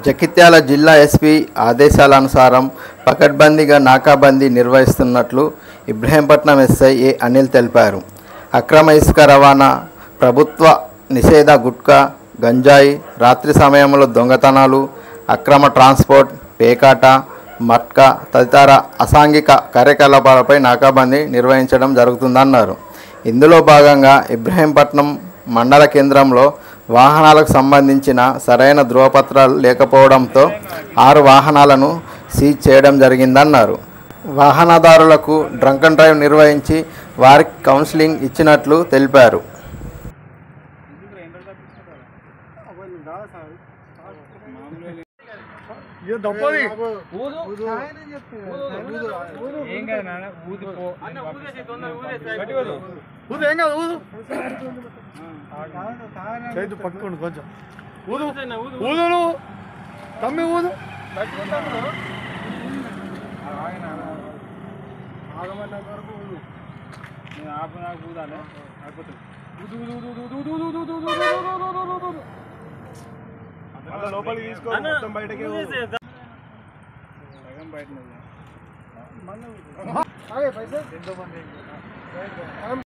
జగిత్యాల జిల్లా ఎస్పీ ఆదేశాలనుసారం పకడ్బందీగా నాకాబందీ నిర్వహిస్తున్నట్లు ఇబ్రహీంపట్నం ఎస్ఐ ఏ అనిల్ తెలిపారు. అక్రమ ఇసుక రవాణా, ప్రభుత్వ నిషేధ గుట్కా, గంజాయి, రాత్రి సమయంలో దొంగతనాలు, అక్రమ ట్రాన్స్పోర్ట్, పేకాట, మట్కా తదితర అసాంఘిక కార్యకలాపాలపై నాకాబందీ నిర్వహించడం జరుగుతుందన్నారు. ఇందులో భాగంగా ఇబ్రహీంపట్నం మండల కేంద్రంలో వాహనాలకు సంబంధించిన సరైన ధృవపత్రాలు లేకపోవడంతో 6 వాహనాలను సీజ్ చేయడం జరిగిందన్నారు. వాహనదారులకు డ్రంక్ అండ్ డ్రైవ్ నిర్వహించి వారికి కౌన్సిలింగ్ ఇచ్చినట్లు తెలిపారు. చేతి పట్టుకోండి కొంచెం ఊదు ఊదు నువ్వు తమ్మి ఊదు లోపలికి తీసుకో బయటకి బయట